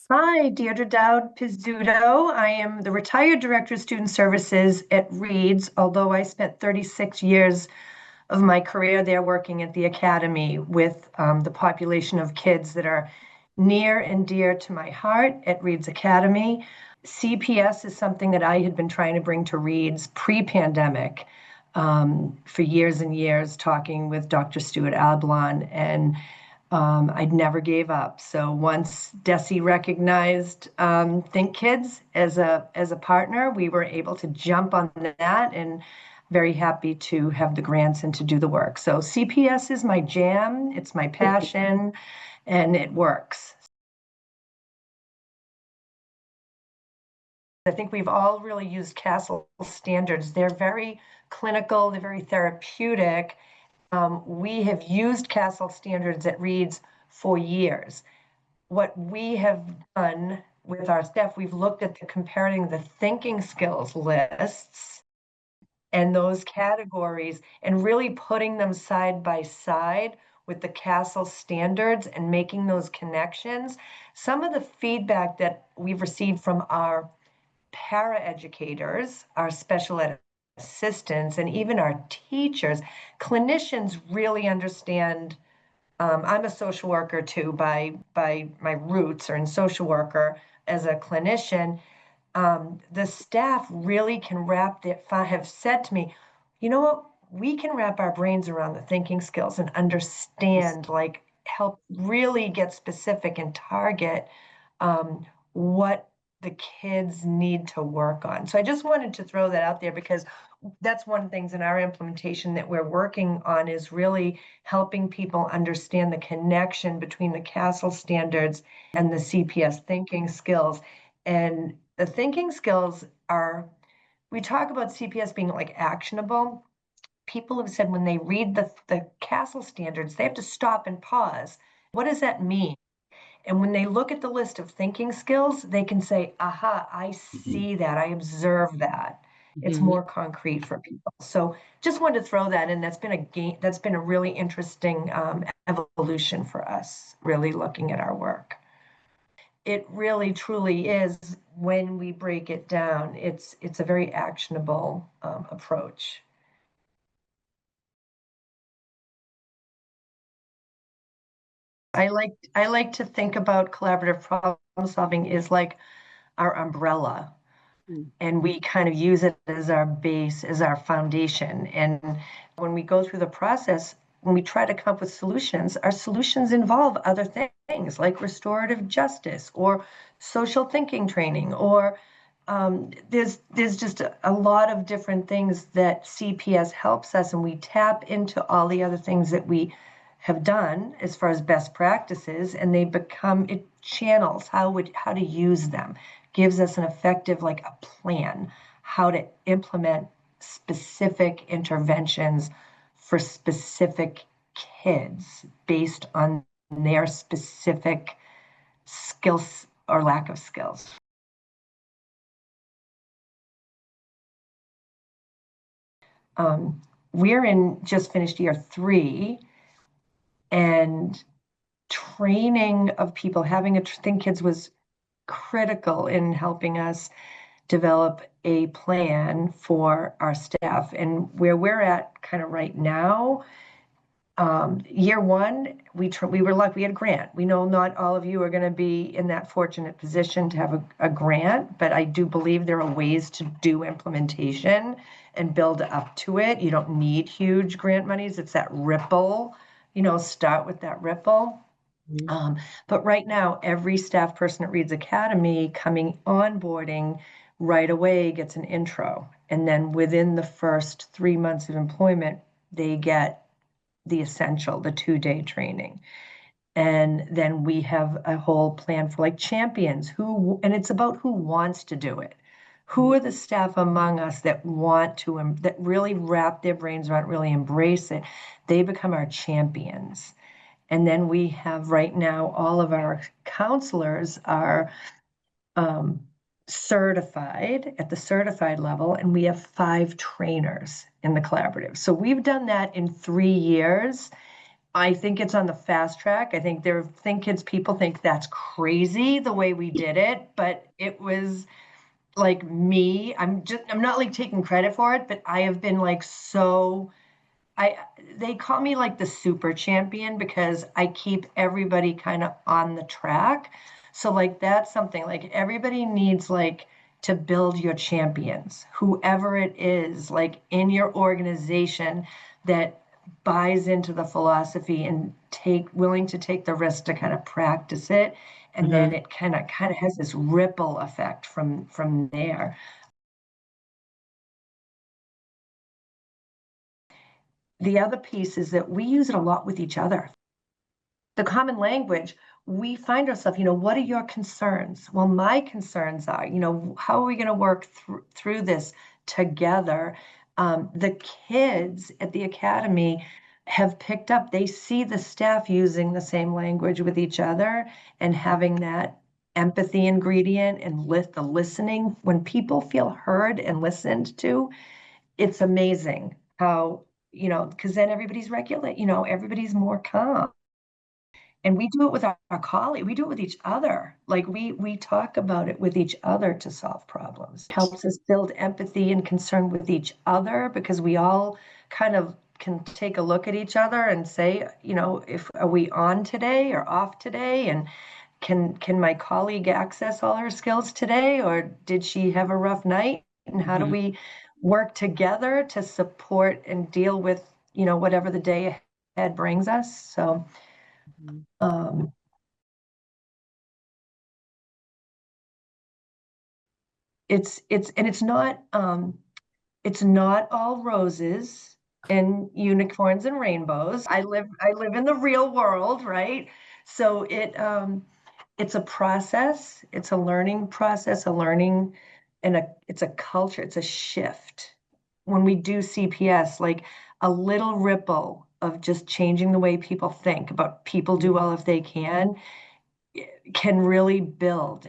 Hi, Deirdre Dowd-Pizzuto. I am the retired director of student services at Reed's, although I spent 36 years of my career there working at the academy with the population of kids that are near and dear to my heart at Reed's Academy. CPS is something that I had been trying to bring to Reed's pre-pandemic for years and years, talking with Dr. Stuart Ablon, and I'd never gave up. So once Desi recognized Think Kids as a partner, we were able to jump on that, and very happy to have the grants and to do the work. So CPS is my jam, it's my passion, and it works. I think we've all really used CASEL standards. They're very clinical, they're very therapeutic. We have used CASEL standards at Reed's for years. What we have done with our staff, we've looked at comparing the thinking skills lists and those categories and really putting them side by side with the CASEL standards and making those connections. Some of the feedback that we've received from our paraeducators, our special ed assistants, and even our teachers, clinicians really understand. I'm a social worker too, by my roots are in social worker as a clinician. The staff really can have said to me, you know what, we can wrap our brains around the thinking skills and understand, like help really get specific and target what the kids need to work on. So I just wanted to throw that out there because that's one of the things in our implementation that we're working on is really helping people understand the connection between the CASEL standards and the CPS thinking skills. And the thinking skills are, we talk about CPS being like actionable. People have said when they read the CASEL standards, they have to stop and pause. What does that mean? And when they look at the list of thinking skills, they can say, aha, I Mhm. see that, I observe that. It's Mhm. more concrete for people. So just wanted to throw that in. That's been a really interesting evolution for us, really looking at our work. It really truly is, when we break it down, it's a very actionable approach. I like to think about collaborative problem solving is like our umbrella, Mm. and we kind of use it as our base, as our foundation. And when we go through the process, when we try to come up with solutions, our solutions involve other things like restorative justice or social thinking training, or there's just a lot of different things that CPS helps us, and we tap into all the other things that we have done as far as best practices, and they become it channels how to use them, gives us an effective, like a plan, how to implement specific interventions for specific kids based on their specific skills or lack of skills. Um, we're in just finished year 3, and training of people, having a Think Kids was critical in helping us develop a plan for our staff. And where we're at kind of right now, year 1, we were lucky, we had a grant. We know not all of you are going to be in that fortunate position to have a grant, but I do believe there are ways to do implementation and build up to it. You don't need huge grant monies. It's that ripple, start with that ripple. Mhm. But right now, every staff person at Reed's Academy coming onboarding right away gets an intro. And then within the first 3 months of employment, they get the essential, the 2-day training. And then we have a whole plan for like champions and it's about who wants to do it. Who are the staff among us that want to, that really wrap their brains around, really embrace it? They become our champions. And then we have right now, all of our counselors are um, certified at the certified level, and we have 5 trainers in the collaborative. So we've done that in 3 years. I think it's on the fast track. I think people think that's crazy the way we did it, but it was like me. I'm not like taking credit for it, but I have been like so I they call me like the super champion because I keep everybody kind of on the track. So like that's something like everybody needs like to build your champions, whoever it is, like in your organization that buys into the philosophy and take willing to take the risk to kind of practice it. And then Hmm. it kind of has this ripple effect from there. The other piece is that we use it a lot with each other. The common language, we find ourselves, what are your concerns? Well, my concerns are, how are we going to work through this together? The kids at the academy have picked up, they see the staff using the same language with each other and having that empathy ingredient and the listening. When people feel heard and listened to, it's amazing how, because then everybody's regulate, everybody's more calm. And we do it with our colleague. We do it with each other. Like we talk about it with each other to solve problems. Helps us build empathy and concern with each other because we all kind of can take a look at each other and say, if are we on today or off today, and can my colleague access all her skills today, or did she have a rough night? And how do Hmm. we work together to support and deal with, whatever the day ahead brings us? So um, it's not all roses and unicorns and rainbows. I live in the real world, right? So it's a process, it's a learning process, it's a culture, it's a shift. When we do CPS, like a little ripple of just changing the way people think about people do well if they can really build.